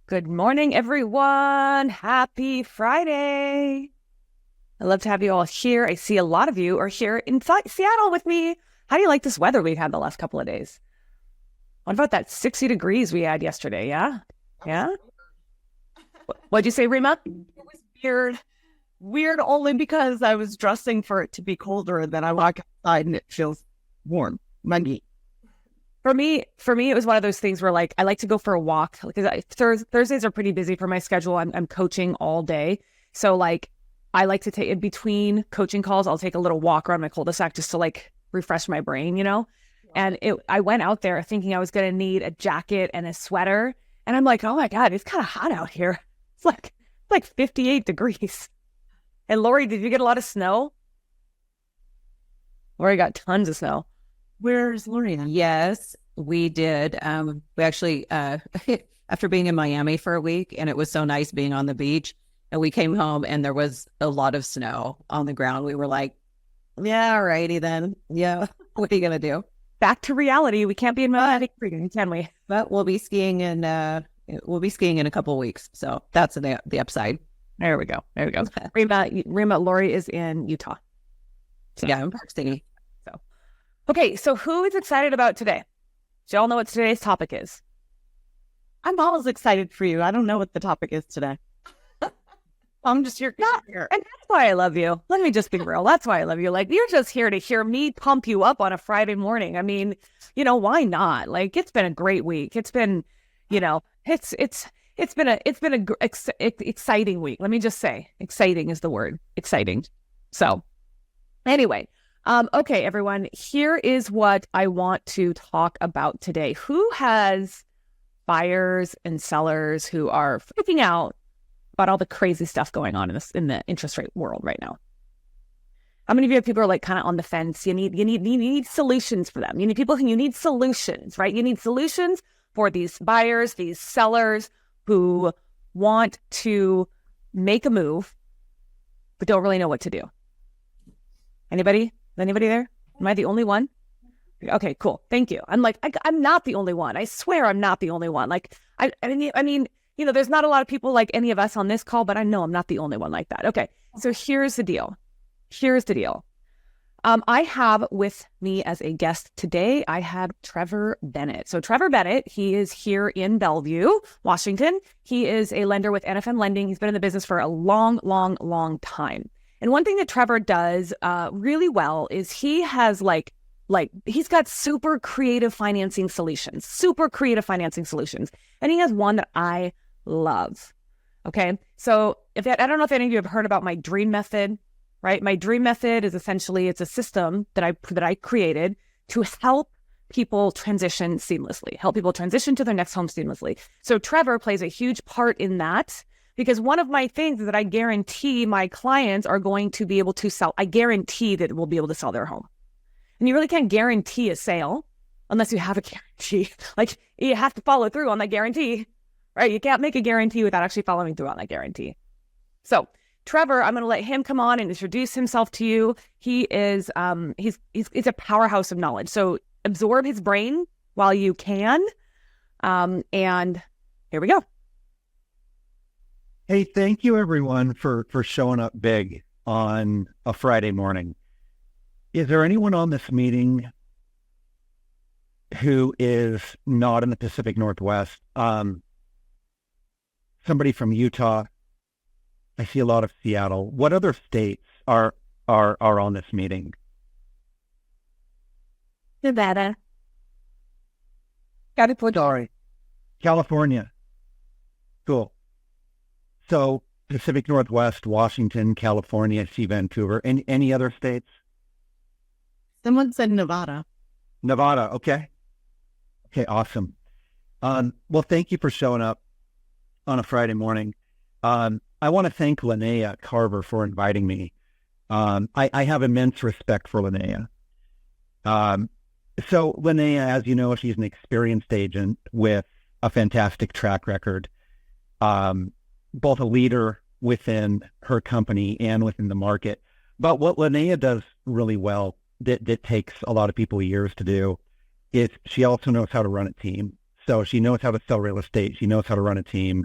Good morning, everyone. Happy Friday. I love to have you all here. I see a lot of you are here in Seattle with me. How do you like this weather we've had the last couple of days? What about that 60 degrees we had yesterday? Yeah? Yeah? What'd you say, Rima? It was weird. Weird only because I was dressing for it to be colder, and then I walk outside and it feels warm, muggy. For me, it was one of those things where I like to go for a walk because Thursdays are pretty busy for my schedule. I'm coaching all day. So I like to take in between coaching calls, I'll take a little walk around my cul-de-sac just to refresh my brain. And I went out there thinking I was going to need a jacket and a sweater. And I'm like, oh my God, it's kind of hot out here. It's like 58 degrees. And Lori, did you get a lot of snow? Lori got tons of snow. Where's Lynea? Yes, we did. We actually, after being in Miami for a week, and it was so nice being on the beach, and we came home and there was a lot of snow on the ground. We were like, yeah, alrighty then. Yeah, what are you gonna do? Back to reality. We can't be in Miami, can we? But we'll be skiing in a couple of weeks, so that's the upside. There we go. Rima, Lori is in Utah. So. Yeah, in Park City. Okay, so who is excited about today? Do y'all know what today's topic is? I'm always excited for you. I don't know what the topic is today. I'm just here. And that's why I love you. Let me just be real. That's why I love you. You're just here to hear me pump you up on a Friday morning. I mean, why not? It's been a great week. It's been, it's been a exciting week. Let me just say, exciting is the word. Exciting. So, anyway. Okay, everyone, here is what I want to talk about today. Who has buyers and sellers who are freaking out about all the crazy stuff going on in the interest rate world right now? How many of you people are kind of on the fence? You need solutions for them. You need solutions, right? You need solutions for these buyers, these sellers who want to make a move but don't really know what to do. Anybody there? Am I the only one? Okay, cool. Thank you. I'm not the only one. I swear I'm not the only one. I mean, there's not a lot of people like any of us on this call, but I know I'm not the only one like that. Okay, so here's the deal. I have with me as a guest today, I have Trevor Bennett. So Trevor Bennett, he is here in Bellevue, Washington. He is a lender with NFM Lending. He's been in the business for a long, long, long time. And one thing that Trevor does really well is he has he's got super creative financing solutions. And he has one that I love. Okay. So I don't know if any of you have heard about my dream method, right? My dream method is essentially, it's a system that I created to help people transition seamlessly, help people transition to their next home seamlessly. So Trevor plays a huge part in that. Because one of my things is that I guarantee my clients are going to be able to sell. I guarantee that we'll be able to sell their home. And you really can't guarantee a sale unless you have a guarantee. You have to follow through on that guarantee, right? You can't make a guarantee without actually following through on that guarantee. So Trevor, I'm going to let him come on and introduce himself to you. He is, he's a powerhouse of knowledge. So absorb his brain while you can. And here we go. Hey, thank you everyone for showing up big on a Friday morning. Is there anyone on this meeting who is not in the Pacific Northwest? Somebody from Utah. I see a lot of Seattle. What other states are on this meeting? Nevada. California. Cool. So Pacific Northwest, Washington, California, I see Vancouver. Any other states? Someone said Nevada. Nevada, okay. Okay, awesome. Well, thank you for showing up on a Friday morning. I want to thank Lynea Carver for inviting me. I have immense respect for Lynea. So Lynea, as you know, she's an experienced agent with a fantastic track record. Both a leader within her company and within the market. But what Lynea does really well that takes a lot of people years to do is she also knows how to run a team. So she knows how to sell real estate. She knows how to run a team.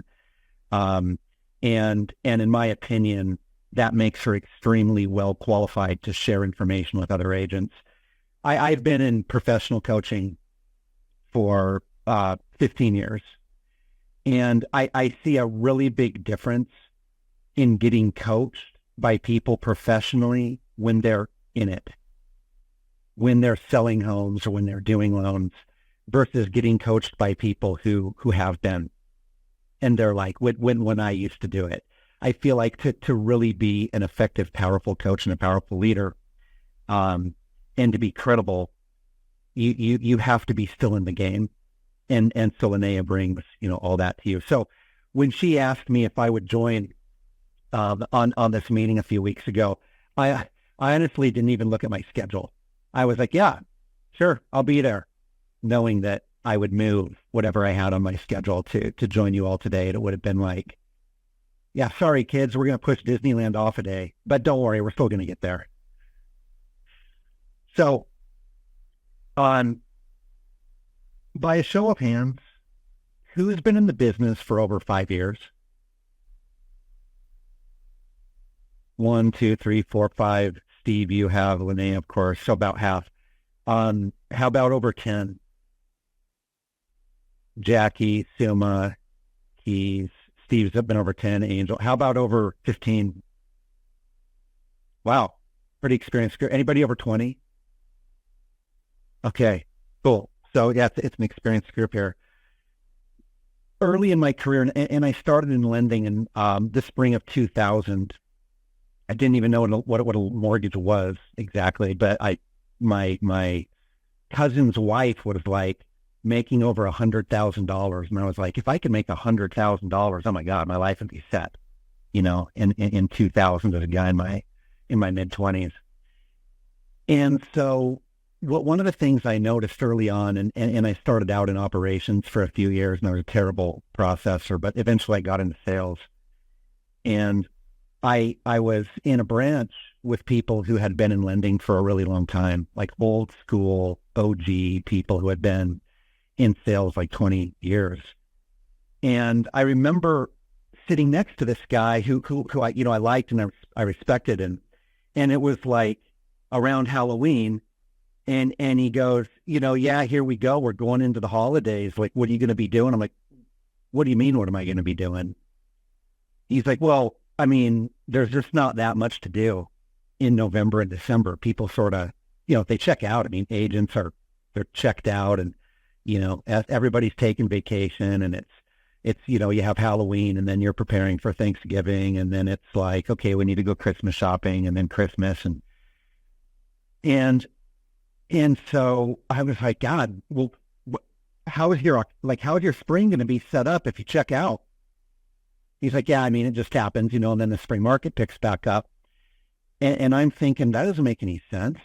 And in my opinion, that makes her extremely well qualified to share information with other agents. I've been in professional coaching for 15 years, and I see a really big difference in getting coached by people professionally when they're in it, when they're selling homes or when they're doing loans, versus getting coached by people who have been. And they're like, when I used to do it. I feel like to really be an effective, powerful coach and a powerful leader, and to be credible, you have to be still in the game. And so Lynea brings, all that to you. So when she asked me if I would join on this meeting a few weeks ago, I honestly didn't even look at my schedule. I was like, yeah, sure, I'll be there, knowing that I would move whatever I had on my schedule to join you all today. And it would have been like, yeah, sorry, kids, we're going to push Disneyland off a day, but don't worry, we're still going to get there. So, by a show of hands, who's been in the business for over 5 years? 1, 2, 3, 4, 5. Steve, you have. Lynea, of course, so about half. How about over 10? Jackie, Suma, Keys, Steve's been over 10, Angel. How about over 15? Wow, pretty experienced group. Anybody over 20? Okay, cool. So yeah, it's an experienced group here. Early in my career, and I started in lending in the spring of 2000. I didn't even know what a mortgage was exactly, but my cousin's wife was like making over $100,000, and I was like, if I could make $100,000, oh my God, my life would be set. In 2000 as a guy in my mid-20s. And so one of the things I noticed early on, and I started out in operations for a few years, and I was a terrible processor, but eventually I got into sales. And I was in a branch with people who had been in lending for a really long time, like old school OG people who had been in sales like 20 years. And I remember sitting next to this guy who I liked and I respected, and it was like around Halloween, and he goes, yeah, here we go. We're going into the holidays. Like, what are you going to be doing? I'm like, what do you mean? What am I going to be doing? He's like, well, I mean, there's just not that much to do in November and December. People sort of, if they check out, I mean, agents they're checked out, and, everybody's taking vacation, and it's, you have Halloween, and then you're preparing for Thanksgiving, and then it's like, okay, we need to go Christmas shopping, and then Christmas. And so I was like, God, well, how is your spring going to be set up if you check out? He's like, yeah, I mean, it just happens, and then the spring market picks back up. And I'm thinking, that doesn't make any sense.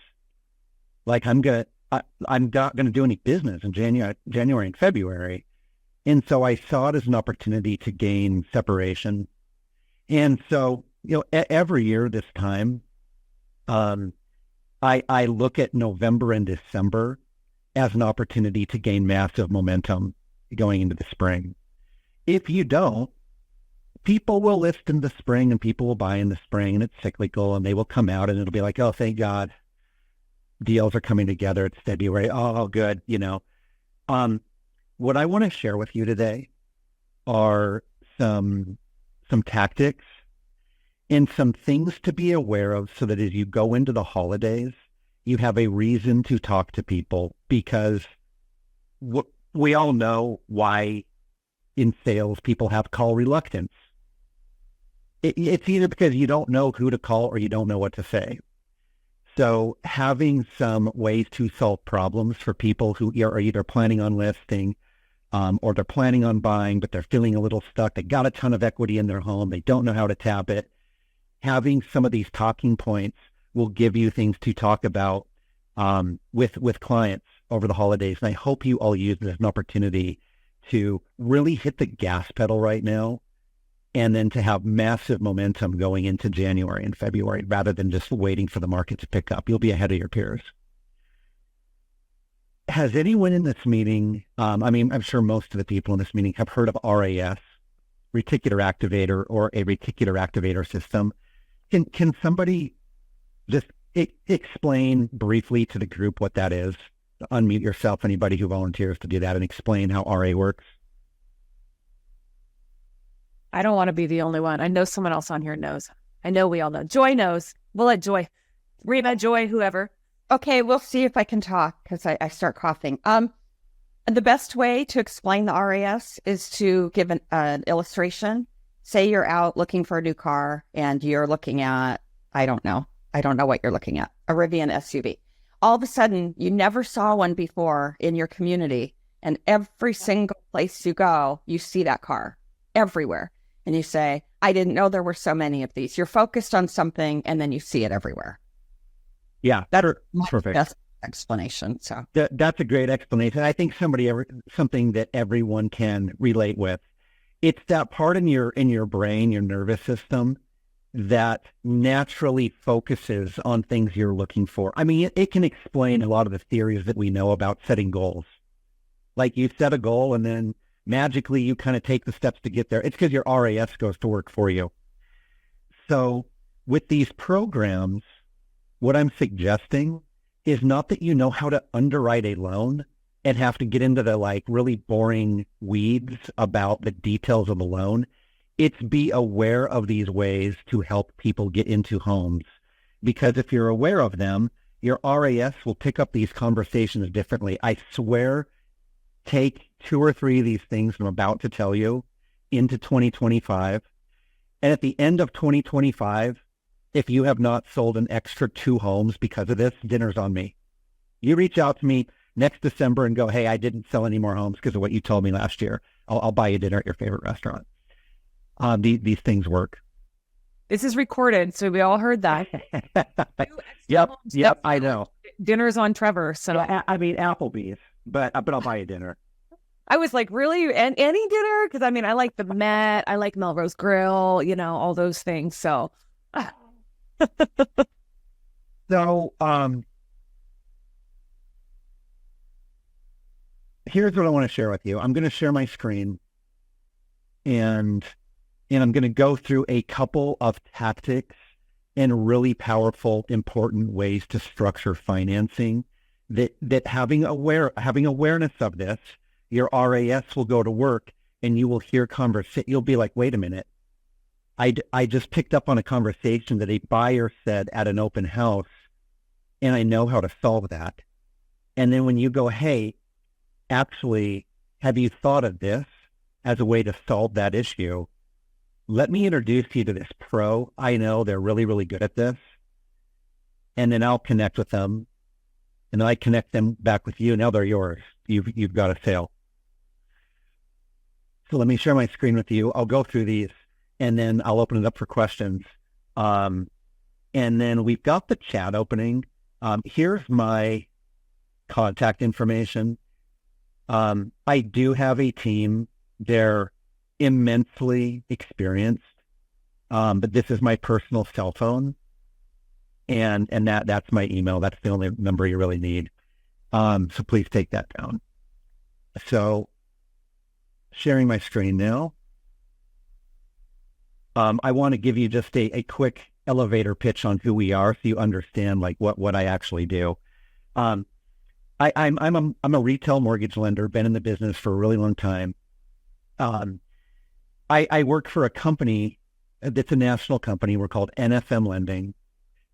Like, I'm not going to do any business in January and February. And so I saw it as an opportunity to gain separation. And so, every year this time, I look at November and December as an opportunity to gain massive momentum going into the spring. If you don't, people will list in the spring and people will buy in the spring, and it's cyclical, and they will come out and it'll be like, oh, thank God, deals are coming together. It's February. Oh, good. What I want to share with you today are some tactics and some things to be aware of, so that as you go into the holidays, you have a reason to talk to people, because we all know why in sales people have call reluctance. It's either because you don't know who to call or you don't know what to say. So having some ways to solve problems for people who are either planning on listing or they're planning on buying, but they're feeling a little stuck. They got a ton of equity in their home. They don't know how to tap it. Having some of these talking points will give you things to talk about with clients over the holidays. And I hope you all use it as an opportunity to really hit the gas pedal right now, and then to have massive momentum going into January and February, rather than just waiting for the market to pick up. You'll be ahead of your peers. Has anyone in this meeting, I'm sure most of the people in this meeting have heard of RAS, reticular activator or a reticular activator system. Can somebody just explain briefly to the group what that is? Unmute yourself, anybody who volunteers to do that, and explain how RA works. I don't want to be the only one. I know someone else on here knows. I know we all know. Joy knows. We'll let Joy, Reba, Joy, whoever. Okay, we'll see if I can talk because I start coughing. The best way to explain the RAS is to give an illustration. Say you're out looking for a new car and you're looking at, I don't know what you're looking at, a Rivian SUV. All of a sudden, you never saw one before in your community, and every single place you go, you see that car everywhere. And you say, I didn't know there were so many of these. You're focused on something, and then you see it everywhere. Yeah, that's perfect. That's explanation. So that's a great explanation. I think something that everyone can relate with. It's that part in your brain, your nervous system, that naturally focuses on things you're looking for. I mean, it can explain a lot of the theories that we know about setting goals. Like you set a goal and then magically you kind of take the steps to get there. It's because your RAS goes to work for you. So with these programs, what I'm suggesting is not that you know how to underwrite a loan and have to get into the like really boring weeds about the details of the loan. It's be aware of these ways to help people get into homes. Because if you're aware of them, your RAS will pick up these conversations differently. I swear, take 2 or 3 of these things I'm about to tell you into 2025. And at the end of 2025, if you have not sold an extra 2 homes because of this, dinner's on me. You reach out to me next December and go, hey, I didn't sell any more homes because of what you told me last year. I'll buy you dinner at your favorite restaurant. These things work. This is recorded, so we all heard that. Yep, I know. Dinner's on Trevor, so Yeah, I mean Applebee's, but I'll buy you dinner. I was like, really? And any dinner? Because I mean, I like the Met, I like Melrose Grill, all those things. So, so here's what I want to share with you. I'm going to share my screen, and I'm going to go through a couple of tactics and really powerful, important ways to structure financing that having awareness of this, your RAS will go to work and you will hear you'll be like, wait a minute. I just picked up on a conversation that a buyer said at an open house, and I know how to solve that. And then when you go, hey, actually, have you thought of this as a way to solve that issue? Let me introduce you to this pro. I know they're really, really good at this. And then I'll connect with them. And then I connect them back with you. Now they're yours. You've got a sale. So let me share my screen with you. I'll go through these and then I'll open it up for questions. And then we've got the chat opening. Here's my contact information. I do have a team. They're immensely experienced, but this is my personal cell phone, and that's my email. That's the only number you really need. So please take that down. So sharing my screen now. I want to give you just a quick elevator pitch on who we are so you understand like what I actually do. I'm a retail mortgage lender, been in the business for a really long time. I work for a company that's a national company. We're called NFM Lending.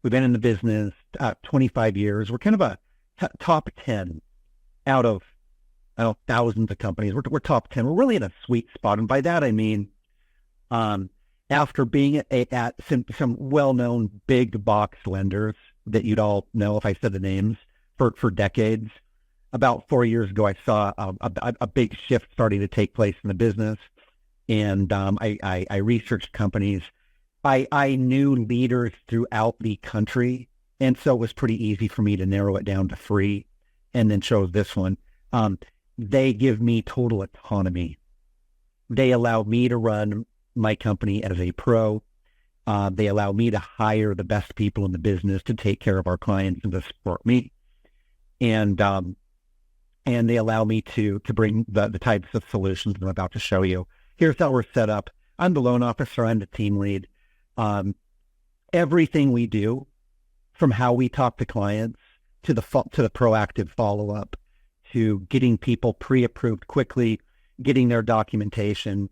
We've been in the business 25 years. We're kind of a top 10 out of thousands of companies. We're top 10. We're really in a sweet spot. And by that, I mean, after being at some well-known big box lenders that you'd all know if I said the names for decades, about 4 years ago, I saw a big shift starting to take place in the business. And I researched companies. I knew leaders throughout the country, and so it was pretty easy for me to narrow it down to 3, and then chose this one. They give me total autonomy. They allow me to run my company as a pro. They allow me to hire the best people in the business to take care of our clients and to support me. And they allow me to bring the types of solutions I'm about to show you. Here's how we're set up. I'm the loan officer. I'm the team lead. Everything we do, from how we talk to clients to the proactive follow-up, to getting people pre-approved quickly, getting their documentation,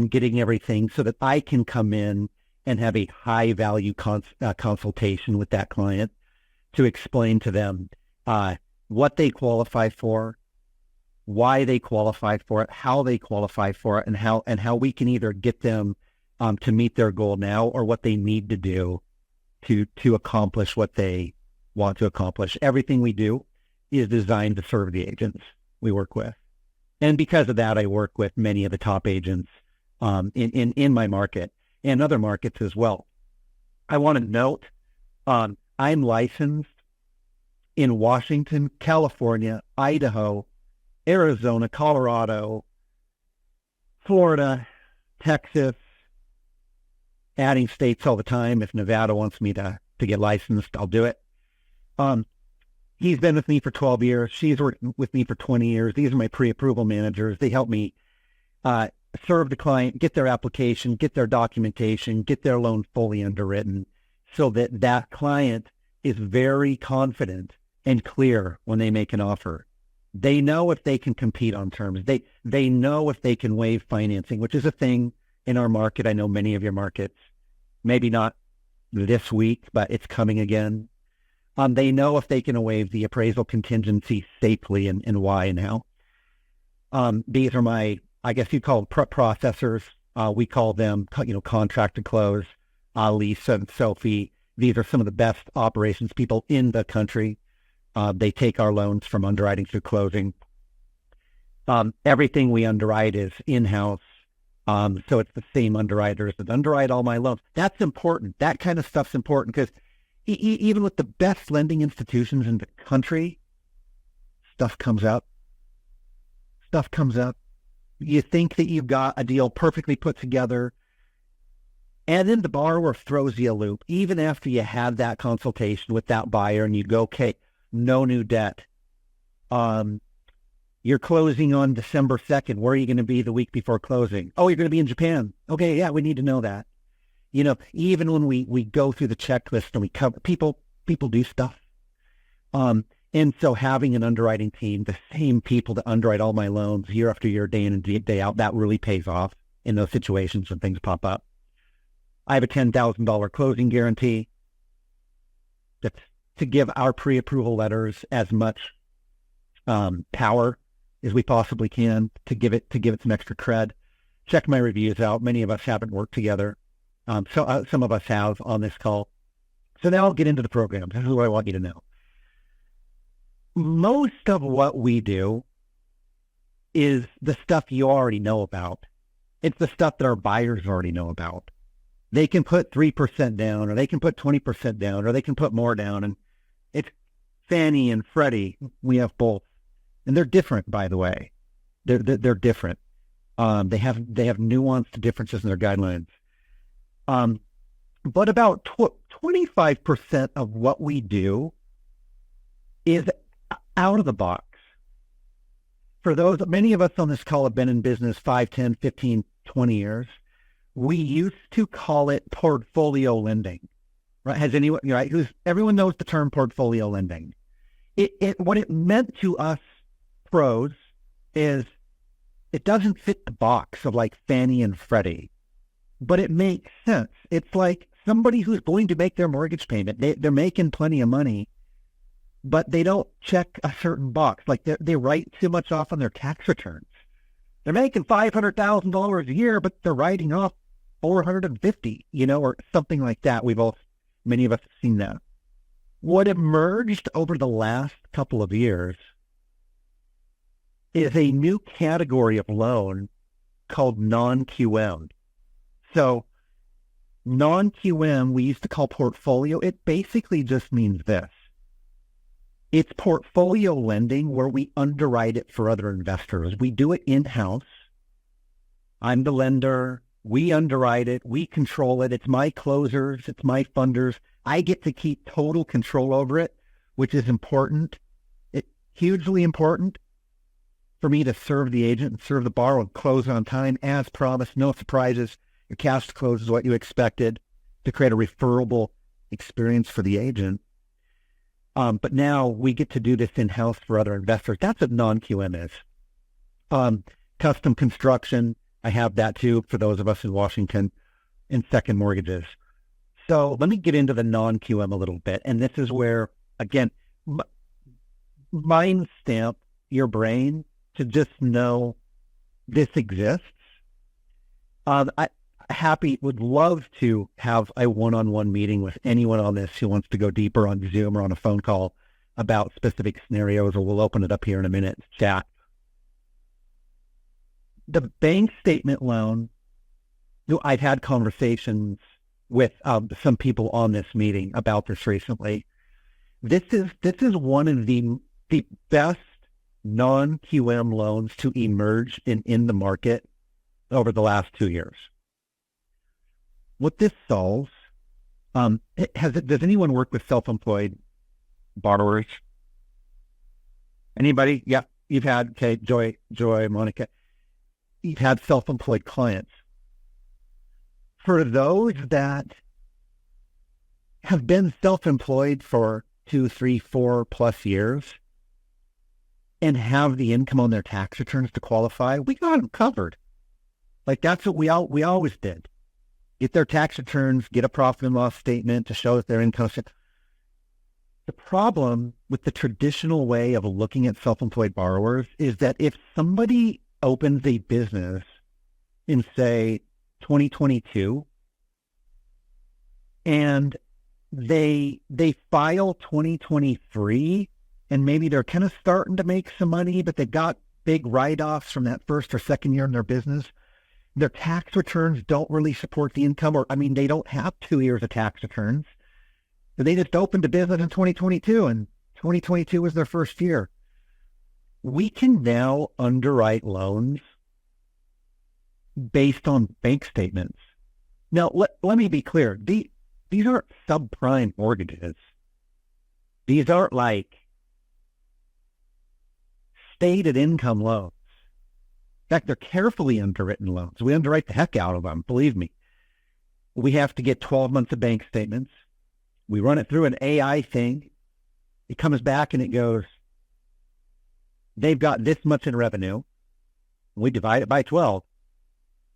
getting everything so that I can come in and have a high-value consultation with that client to explain to them what they qualify for, why they qualify for it, how they qualify for it, and how we can either get them to meet their goal now or what they need to do to accomplish what they want to accomplish. Everything we do is designed to serve the agents we work with. And because of that, I work with many of the top agents in my market and other markets as well. I want to note, I'm licensed in Washington, California, Idaho, Arizona, Colorado, Florida, Texas, adding states all the time. If Nevada wants me to get licensed, I'll do it. He's been with me for 12 years. She's worked with me for 20 years. These are my pre-approval managers. They help me serve the client, get their application, get their documentation, get their loan fully underwritten so that that client is very confident and clear when they make an offer. They know if they can compete on terms. They know if they can waive financing, which is a thing in our market. I know many of your markets, maybe not this week, but it's coming again. They know if they can waive the appraisal contingency safely and why and how. These are my, I guess you'd call them processors. We call them, contract to close. Lisa and Sophie. These are some of the best operations people in the country. They take our loans from underwriting through closing. Everything we underwrite is in-house. So it's the same underwriters that underwrite all my loans. That's important. That kind of stuff's important because even with the best lending institutions in the country, stuff comes up. You think that you've got a deal perfectly put together, and then the borrower throws you a loop. Even after you have that consultation with that buyer and you go, okay, no new debt. You're closing on December 2nd. Where are you going to be the week before closing? Oh, you're going to be in Japan. Okay, yeah, we need to know that. Even when we go through the checklist and we cover, people do stuff. And so having an underwriting team, the same people that underwrite all my loans year after year, day in and day out, that really pays off in those situations when things pop up. I have a $10,000 closing guarantee. That's to give our pre-approval letters as much power as we possibly can, to give it some extra cred. Check my reviews out. Many of us haven't worked together. So some of us have on this call. So now I'll get into the program. This is what I want you to know. Most of what we do is the stuff you already know about. It's the stuff that our buyers already know about. They can put 3% down, or they can put 20% down, or they can put more down. And it's Fannie and Freddie. We have both. And they're different, by the way. They're different. They have nuanced differences in their guidelines. But about 25% of what we do is out of the box. For those, many of us on this call have been in business 5, 10, 15, 20 years. We used to call it portfolio lending, right? Has anyone, right? Everyone knows the term portfolio lending. What it meant to us pros is it doesn't fit the box of like Fannie and Freddie, but it makes sense. It's like somebody who's going to make their mortgage payment. They're making plenty of money, but they don't check a certain box. Like they write too much off on their tax returns. They're making $500,000 a year, but they're writing off $450, or something like that. Many of us have seen that. What emerged over the last couple of years is a new category of loan called non-QM. So non-QM, we used to call portfolio. It basically just means this. It's portfolio lending where we underwrite it for other investors. We do it in-house. I'm the lender. We underwrite it. We control it. It's my closers. It's my funders. I get to keep total control over it, which is important. It's hugely important for me to serve the agent and serve the borrower and close on time as promised. No surprises. Your cash to close is what you expected to create a referable experience for the agent. But now we get to do this in-house for other investors. That's what non-QM is. Custom construction, I have that too for those of us in Washington, and second mortgages. So let me get into the non-QM a little bit. And this is where, again, mind stamp your brain to just know this exists. I would love to have a one-on-one meeting with anyone on this who wants to go deeper on Zoom or on a phone call about specific scenarios, or we'll open it up here in a minute to chat. The bank statement loan, I've had conversations with some people on this meeting about this recently. This is one of the best non-QM loans to emerge in the market over the last 2 years. What this solves, does anyone work with self-employed borrowers? Anybody? Yeah, you've had, okay, Joy, Monica, you've had self-employed clients. For those that have been self-employed for 2, 3, 4+ years and have the income on their tax returns to qualify, we got them covered. Like that's what we always did. Get their tax returns, get a profit and loss statement to show that their income. The problem with the traditional way of looking at self-employed borrowers is that if somebody opens a business in, say, 2022, and they file 2023, and maybe they're kind of starting to make some money, but they got big write-offs from that first or second year in their business. Their tax returns don't really support the income, they don't have 2 years of tax returns. They just opened a business in 2022, and 2022 was their first year. We can now underwrite loans based on bank statements. Now, let me be clear. These aren't subprime mortgages. These aren't like stated income loans. In fact, they're carefully underwritten loans. We underwrite the heck out of them, believe me. We have to get 12 months of bank statements. We run it through an AI thing. It comes back and it goes, they've got this much in revenue. We divide it by 12.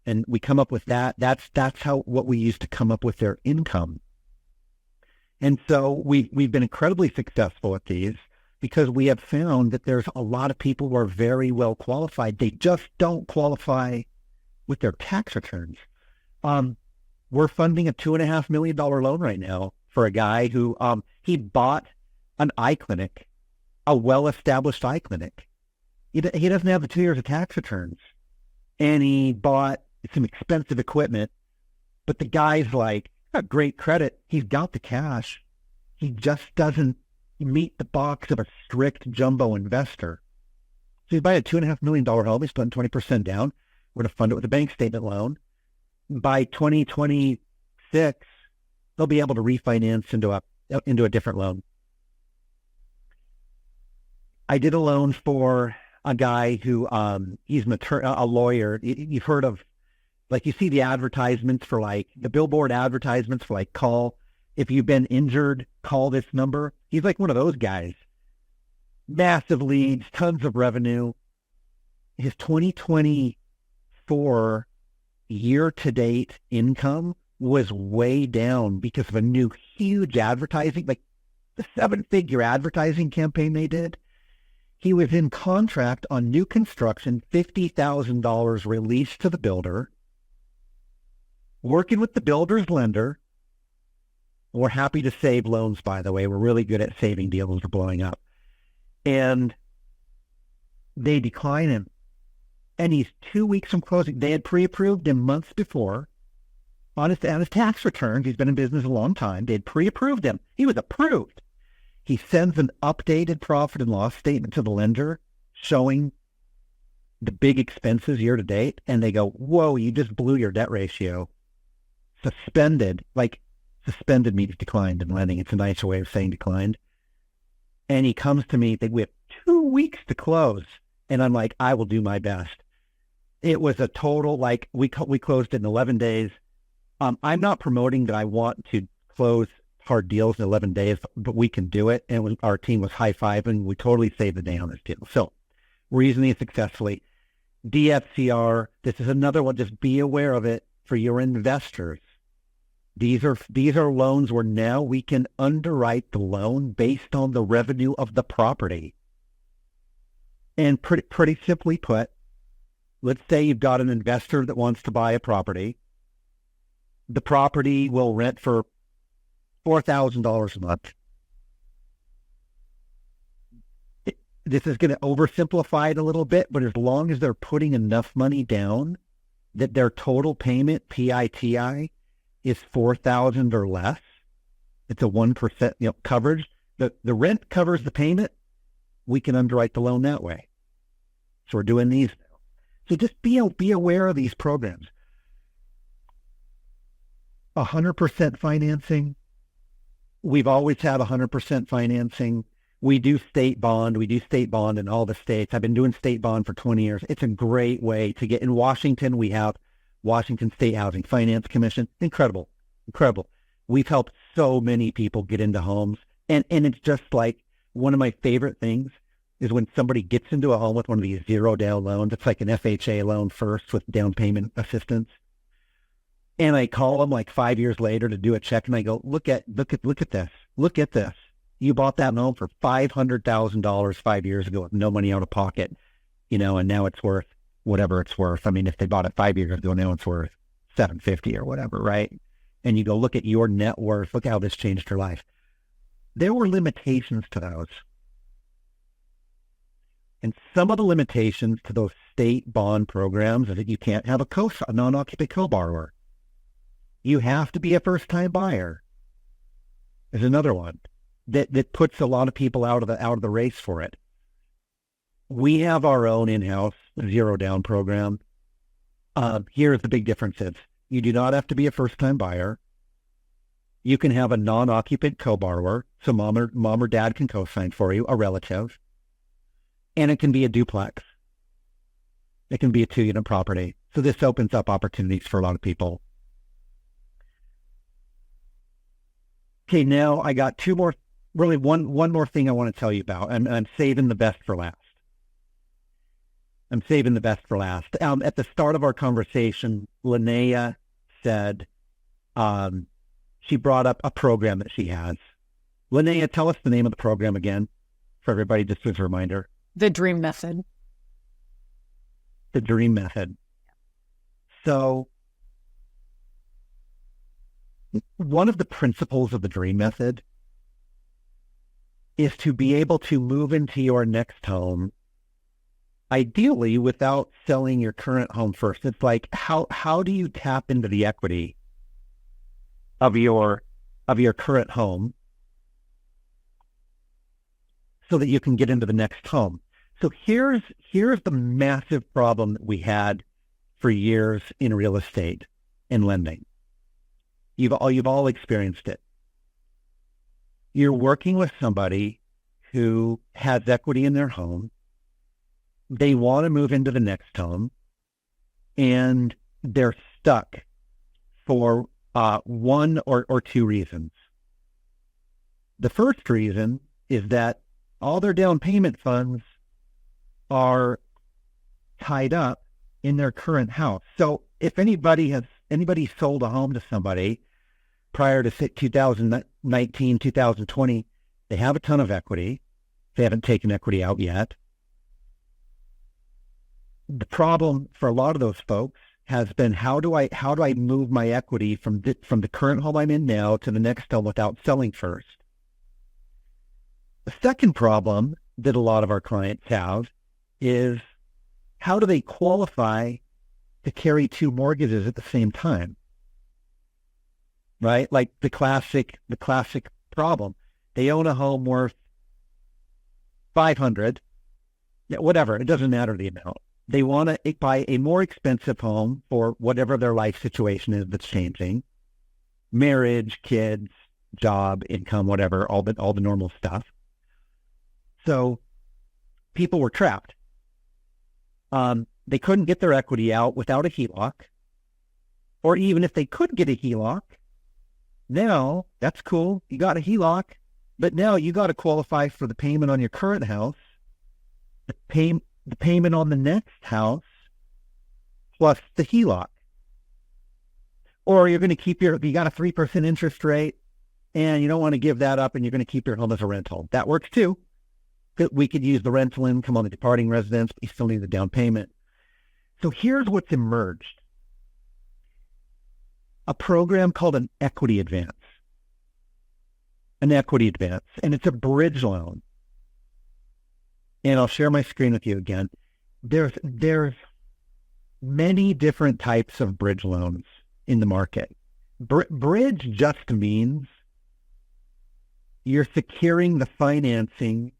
And we come up with that. That's what we use to come up with their income. And so we've been incredibly successful at these because we have found that there's a lot of people who are very well qualified. They just don't qualify with their tax returns. We're funding a $2.5 million loan right now for a guy who he bought an eye clinic, a well-established eye clinic. He doesn't have the 2 years of tax returns. And he bought some expensive equipment, but the guy's like, got great credit. He's got the cash. He just doesn't meet the box of a strict jumbo investor. So he's buying a $2.5 million home. He's putting 20% down. We're going to fund it with a bank statement loan. By 2026, they'll be able to refinance into a different loan. I did a loan for a guy who he's a lawyer. You've heard of, like, you see the advertisements for, like, the billboard advertisements for, like, call, if you've been injured, call this number. He's like one of those guys. Massive leads, tons of revenue. His 2024 year-to-date income was way down because of a new huge advertising, like the 7-figure advertising campaign they did. He was in contract on new construction, $50,000 released to the builder, working with the builder's lender. We're happy to save loans, by the way. We're really good at saving deals that are blowing up. And they decline him. And he's 2 weeks from closing. They had pre-approved him months before on his tax returns. He's been in business a long time. They had pre-approved him. He was approved. He sends an updated profit and loss statement to the lender showing the big expenses year to date. And they go, whoa, you just blew your debt ratio. Suspended. Like, suspended means declined in lending. It's a nicer way of saying declined. And he comes to me, we have 2 weeks to close. And I'm like, I will do my best. It was a total, like, we closed it in 11 days. I'm not promoting that I want to close hard deals in 11 days, but we can do it. And our team was high-fiving. We totally saved the day on this deal. So we're using these successfully. DFCR, this is another one. Just be aware of it for your investors. These are loans where now we can underwrite the loan based on the revenue of the property. And pretty simply put, let's say you've got an investor that wants to buy a property. The property will rent for $4,000 a month. This is going to oversimplify it a little bit, but as long as they're putting enough money down that their total payment, PITI, is $4,000 or less, it's a 1% coverage. The rent covers the payment. We can underwrite the loan that way. So we're doing these now. So just be aware of these programs. 100% financing. We've always had 100% financing. We do state bond. We do state bond in all the states. I've been doing state bond for 20 years. It's a great way to get. In Washington, we have Washington State Housing Finance Commission. Incredible. We've helped so many people get into homes. And it's just like one of my favorite things is when somebody gets into a home with one of these zero down loans. It's like an FHA loan first with down payment assistance. And I call them like 5 years later to do a check, and I go, look at this. Look at this. You bought that home for $500,000 5 years ago with no money out of pocket, and now it's worth whatever it's worth. I mean, if they bought it 5 years ago, now it's worth $750 or whatever, right? And you go, look at your net worth. Look how this changed your life. There were limitations to those. And some of the limitations to those state bond programs is that you can't have a non-occupant co-borrower. You have to be a first-time buyer. There's another one that puts a lot of people out of the race for it. We have our own in-house zero down program. Here's the big differences. You do not have to be a first-time buyer. You can have a non-occupant co-borrower, so mom or dad can co-sign for you, a relative. And it can be a duplex. It can be a 2-unit property. So this opens up opportunities for a lot of people. Okay, now I got one more thing I want to tell you about, and I'm saving the best for last. At the start of our conversation, Lynea said she brought up a program that she has. Lynea, tell us the name of the program again for everybody, just as a reminder. The Dream Method. The Dream Method. So one of the principles of the Dream Method is to be able to move into your next home, ideally without selling your current home first. It's like, how do you tap into the equity of your current home so that you can get into the next home? So here's the massive problem that we had for years in real estate and lending. You've all experienced it. You're working with somebody who has equity in their home. They want to move into the next home, and they're stuck for one or two reasons. The first reason is that all their down payment funds are tied up in their current house. So if anybody sold a home to somebody prior to 2019, 2020, they have a ton of equity. They haven't taken equity out yet. The problem for a lot of those folks has been, how do I move my equity from the current home I'm in now to the next home without selling first? The second problem that a lot of our clients have is, how do they qualify to carry two mortgages at the same time? Right? Like the classic problem. They own a home worth $500, whatever, it doesn't matter the amount. They want to buy a more expensive home for whatever their life situation is that's changing. Marriage, kids, job, income, whatever, all the normal stuff. So people were trapped. They couldn't get their equity out without a HELOC. Or even if they could get a HELOC, now that's cool. You got a HELOC, but now you got to qualify for the payment on your current house, the payment on the next house, plus the HELOC. Or you're going to keep you got a 3% interest rate and you don't want to give that up and you're going to keep your home as a rental. That works too. We could use the rental income on the departing residence, but you still need the down payment. So here's what's emerged. A program called an equity advance. An equity advance. And it's a bridge loan. And I'll share my screen with you again. There's many different types of bridge loans in the market. Bridge just means you're securing the financing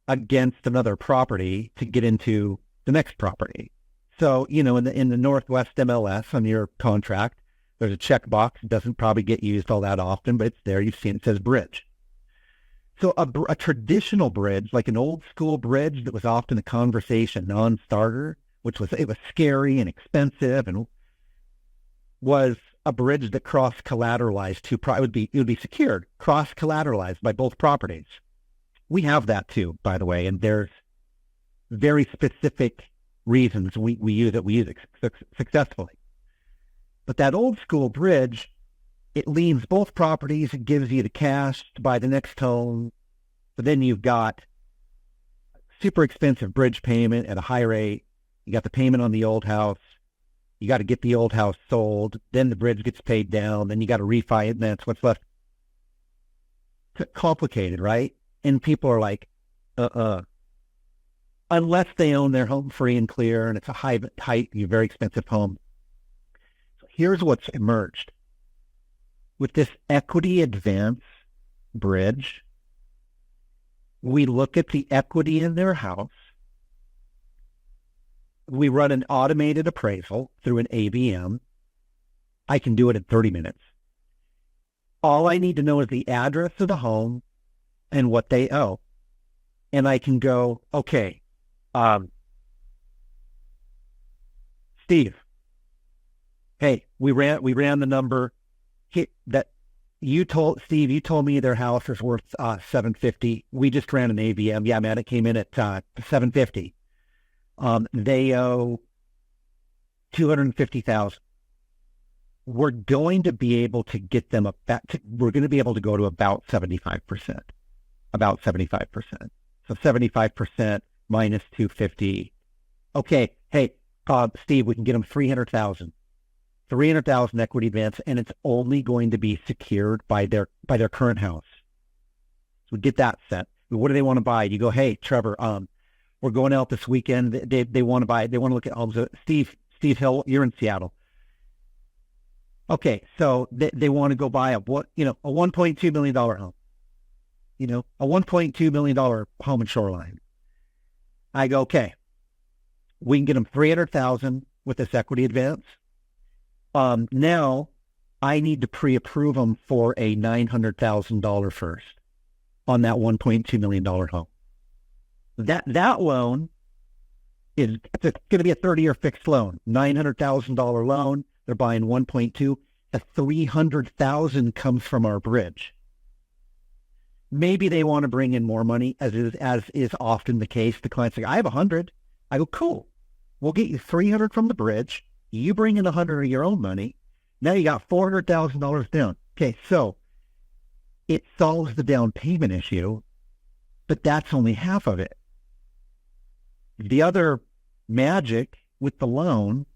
against another property to get into the next property. So, in the Northwest MLS on your contract, there's a checkbox. It doesn't probably get used all that often, but it's there. You've seen it says bridge. So a traditional bridge, like an old school bridge that was often a conversation non-starter, it was scary and expensive, and was a bridge that cross-collateralized it would be secured, cross-collateralized by both properties. We have that too, by the way, and there's very specific reasons we use it successfully. But that old school bridge, it liens both properties. It gives you the cash to buy the next home. But then you've got super expensive bridge payment at a high rate. You got the payment on the old house. You got to get the old house sold. Then the bridge gets paid down. Then you got to refinance what's left. Complicated, right? And people are like, unless they own their home free and clear and it's a very expensive home. So here's what's emerged. With this equity advance bridge, we look at the equity in their house. We run an automated appraisal through an AVM. I can do it in 30 minutes. All I need to know is the address of the home and what they owe. And I can go, okay, Steve, hey, we ran the number that you told me their house is worth $750. We just ran an AVM. Yeah, man, it came in at $750. They owe $250,000. We're going to be able to get them we're going to be able to go to about 75%. About 75%. So 75% minus 250. Okay, hey, Steve, we can get them 300,000. 300,000 equity advance, and it's only going to be secured by their current house. So get that set. What do they want to buy? You go, hey, Trevor, we're going out this weekend. They want to look at homes. Steve Hill, you're in Seattle. Okay, so they want to go buy a $1.2 million home. A $1.2 million home in Shoreline. I go, okay, we can get them 300,000 with this equity advance. Now I need to pre-approve them for a $900,000 first on that $1.2 million home. That loan it's going to be a 30-year fixed loan, $900,000 loan. They're buying 1.2. The 300,000 comes from our bridge. Maybe they want to bring in more money, as is often the case. The client's like, I have 100. I go, cool. We'll get you 300 from the bridge. You bring in 100 of your own money. Now you got $400,000 down. Okay, so it solves the down payment issue, but that's only half of it. The other magic with the loan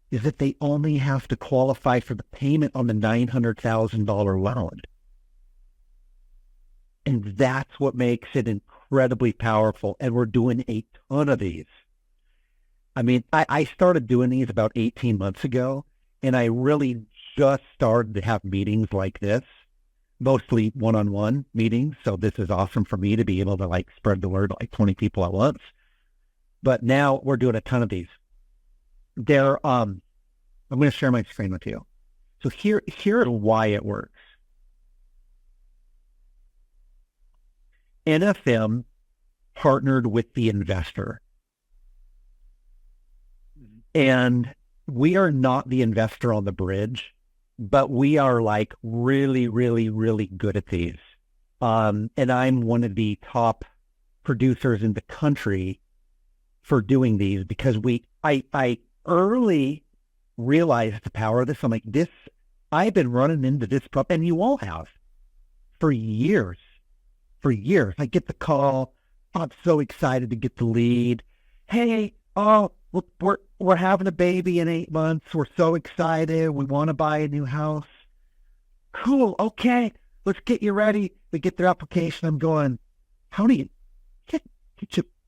is that they only have to qualify for the payment on the $900,000 loan. And that's what makes it incredibly powerful. And we're doing a ton of these. I mean, I started doing these about 18 months ago, and I really just started to have meetings like this, mostly one-on-one meetings. So this is awesome for me to be able to spread the word to 20 people at once. But now we're doing a ton of these. I'm going to share my screen with you. So here is why it works. NFM partnered with the investor. And we are not the investor on the bridge, but we are like really, really, really good at these. And I'm one of the top producers in the country for doing these because I early realized the power of this. I'm like, I've been running into this problem, and you all have, for years. For years. I get the call. I'm so excited to get the lead. Hey, we're having a baby in 8 months. We're so excited. We want to buy a new house. Cool. Okay. Let's get you ready. We get their application. I'm going, how do you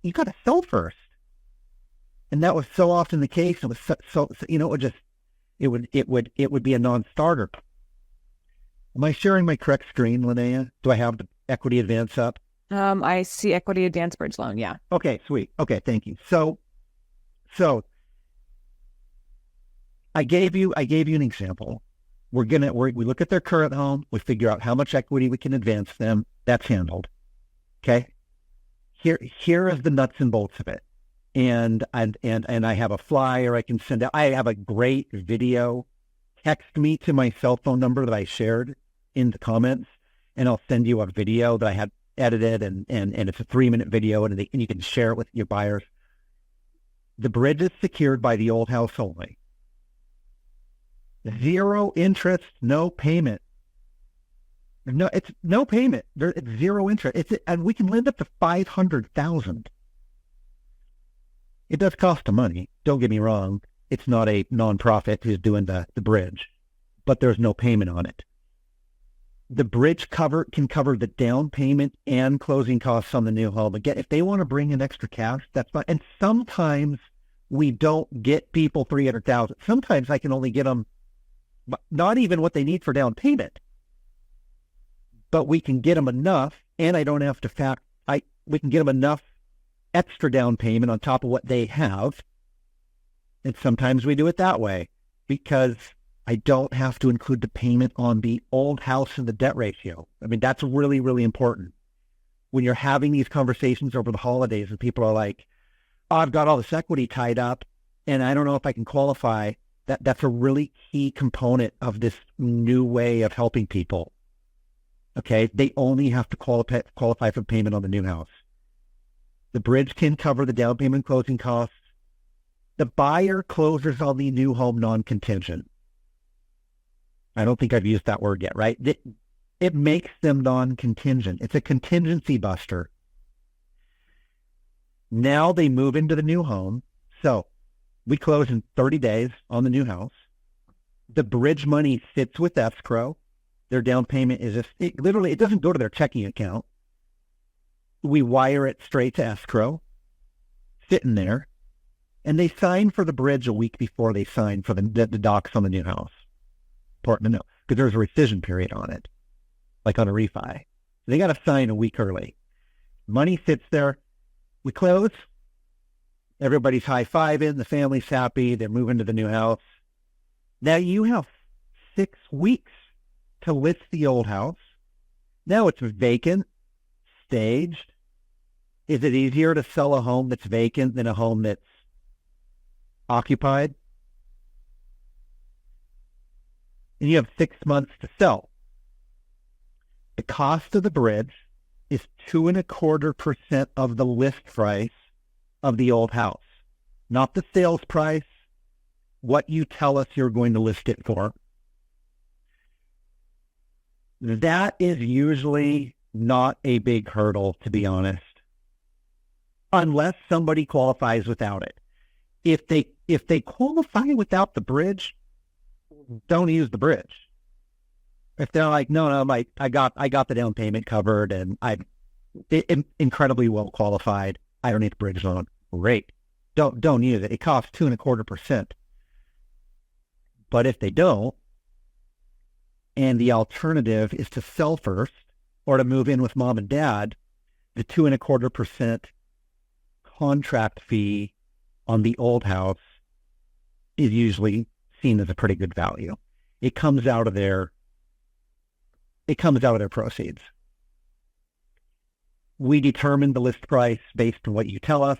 you got to sell first. And that was so often the case. It was so it would be a non-starter. Am I sharing my correct screen, Lynea? Do I have the equity advance up? I see equity advance bridge loan. Yeah. Okay, sweet. Okay, thank you. So I gave you an example. We look at their current home. We figure out how much equity we can advance them. That's handled. Okay. Here is the nuts and bolts of it. And I have a flyer I can send out. I have a great video. Text me to my cell phone number that I shared in the comments, and I'll send you a video that I had edited, and it's a 3-minute video, and you can share it with your buyers. The bridge is secured by the old house only. 0 interest, no payment. No, it's no payment. It's 0 interest. And we can lend up to $500,000. It does cost them money. Don't get me wrong. It's not a nonprofit who's doing the bridge, but there's no payment on it. The bridge can cover the down payment and closing costs on the new home. Again, if they want to bring in extra cash, that's fine. And sometimes we don't get people $300,000. Sometimes I can only get them not even what they need for down payment, but we can get them enough, and I don't have to we can get them enough extra down payment on top of what they have. And sometimes we do it that way because I don't have to include the payment on the old house and the debt ratio. I mean, that's really, really important. When you're having these conversations over the holidays and people are like, oh, I've got all this equity tied up and I don't know if I can qualify, that's a really key component of this new way of helping people. Okay, they only have to qualify for payment on the new house. The bridge can cover the down payment closing costs. The buyer closes on the new home non-contingent. I don't think I've used that word yet, right? It makes them non-contingent. It's a contingency buster. Now they move into the new home. So we close in 30 days on the new house. The bridge money sits with escrow. Their down payment is it doesn't go to their checking account. We wire it straight to escrow, sitting there, and they sign for the bridge a week before they sign for the docs on the new house. Important to know, because there's a rescission period on it, like on a refi. They got to sign a week early. Money sits there. We close. Everybody's high-fiving. The family's happy. They're moving to the new house. Now you have 6 weeks to list the old house. Now it's vacant, staged. Is it easier to sell a home that's vacant than a home that's occupied? And you have 6 months to sell. The cost of the bridge is 2.25% of the list price of the old house, not the sales price, what you tell us you're going to list it for. That is usually not a big hurdle, to be honest, unless somebody qualifies without it. If they qualify without the bridge, don't use the bridge. If they're like, no, I got the down payment covered and I'm incredibly well qualified, I don't need the bridge loan. Great. Don't use it. It costs 2.25%. But if they don't, and the alternative is to sell first or to move in with mom and dad, the 2.25% contract fee on the old house is usually seen as a pretty good value. It comes out of their proceeds. We determine the list price based on what you tell us.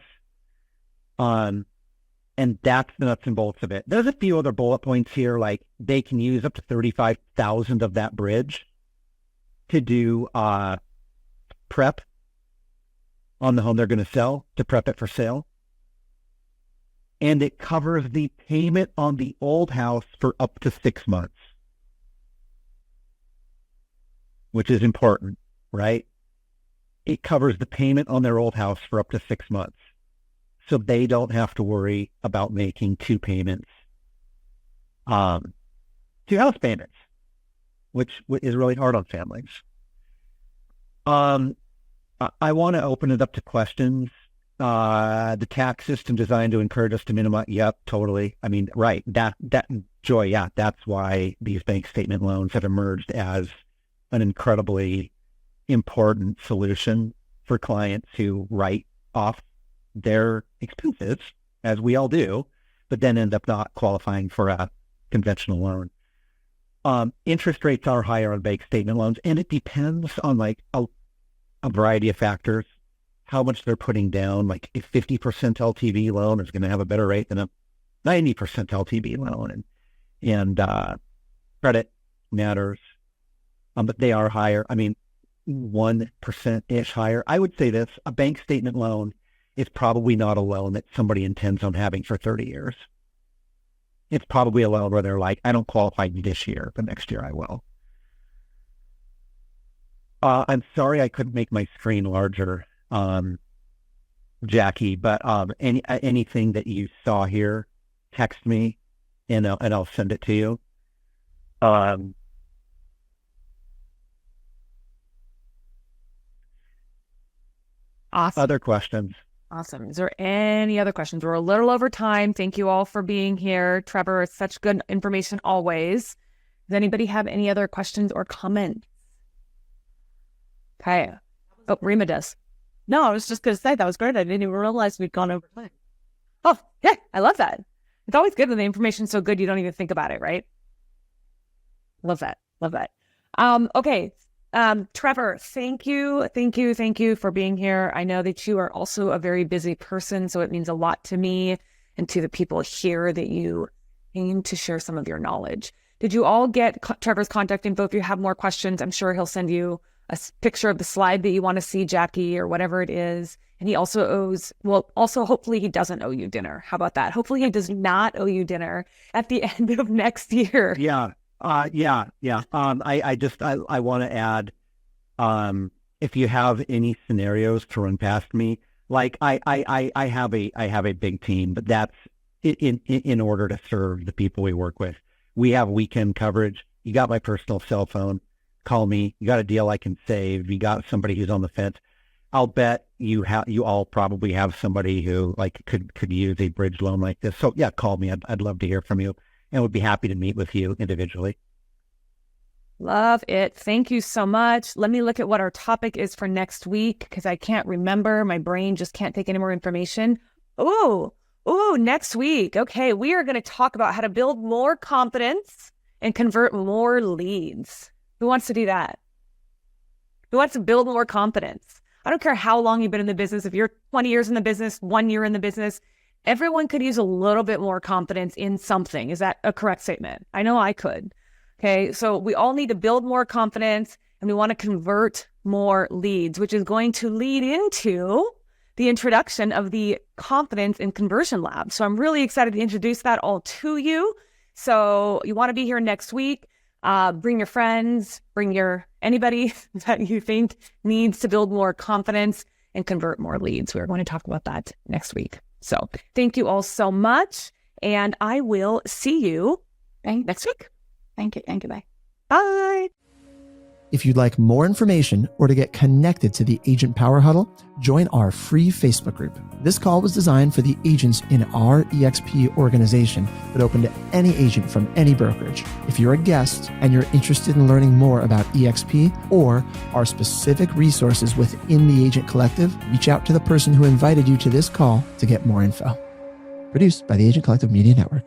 And that's the nuts and bolts of it. There's a few other bullet points here, like they can use up to $35,000 of that bridge to do prep on the home they're going to sell, to prep it for sale. And it covers the payment on the old house for up to 6 months, which is important, right? It covers the payment on their old house for up to 6 months. So they don't have to worry about making 2 payments, 2 house payments, which is really hard on families. I want to open it up to questions. The tax system designed to encourage us to minimize. Yep, totally. I mean, right. That Joy. Yeah, that's why these bank statement loans have emerged as an incredibly important solution for clients who write off their expenses, as we all do, but then end up not qualifying for a conventional loan. Interest rates are higher on bank statement loans, and it depends on like a variety of factors, how much they're putting down. Like a 50% LTV loan is going to have a better rate than a 90% LTV loan, and credit matters, but they are higher. I mean, 1%-ish higher. I would say this: a bank statement loan is probably not a loan that somebody intends on having for 30 years. It's probably a loan where they're like, I don't qualify this year, but next year I will. I'm sorry I couldn't make my screen larger, Jackie, but anything that you saw here, text me and I'll send it to you. Awesome. Other questions? Awesome. Is there any other questions? We're a little over time. Thank you all for being here. Trevor, it's such good information always. Does anybody have any other questions or comments? Okay. Oh, Rima does. No, I was just going to say that was great. I didn't even realize we'd gone over time. Oh, yeah. I love that. It's always good when the information's so good you don't even think about it, right? Love that. Love that. Okay. Trevor, thank you for being here. I know that you are also a very busy person, so it means a lot to me and to the people here that you came to share some of your knowledge. Did you all get Trevor's contact info? If you have more questions, I'm sure he'll send you a picture of the slide that you want to see, Jackie, or whatever it is. And he also hopefully he doesn't owe you dinner. How about that? Hopefully he does not owe you dinner at the end of next year. Yeah. I want to add, if you have any scenarios to run past me, like I have a big team, but that's in order to serve the people we work with. We have weekend coverage. You got my personal cell phone. Call me. You got a deal I can save. You got somebody who's on the fence. I'll bet you all probably have somebody who like could use a bridge loan like this. So yeah, call me. I'd love to hear from you, and would be happy to meet with you individually. Love it. Thank you so much. Let me look at what our topic is for next week, because I can't remember. My brain just can't take any more information. Oh, next week. Okay, we are going to talk about how to build more confidence and convert more leads. Who wants to do that? Who wants to build more confidence? I don't care how long you've been in the business. If you're 20 years in the business, 1 year in the business, everyone could use a little bit more confidence in something. Is that a correct statement? I know I could. Okay, so we all need to build more confidence, and we want to convert more leads, which is going to lead into the introduction of the Confidence and Conversion Lab. So I'm really excited to introduce that all to you. So you want to be here next week. Bring your friends, anybody that you think needs to build more confidence and convert more leads. We're going to talk about that next week. So thank you all so much, and I will see you next week. Thank you. Bye. Bye. If you'd like more information or to get connected to the Agent Power Huddle, join our free Facebook group. This call was designed for the agents in our EXP organization, but open to any agent from any brokerage. If you're a guest and you're interested in learning more about EXP or our specific resources within the Agent Collective, reach out to the person who invited you to this call to get more info. Produced by the Agent Collective Media Network.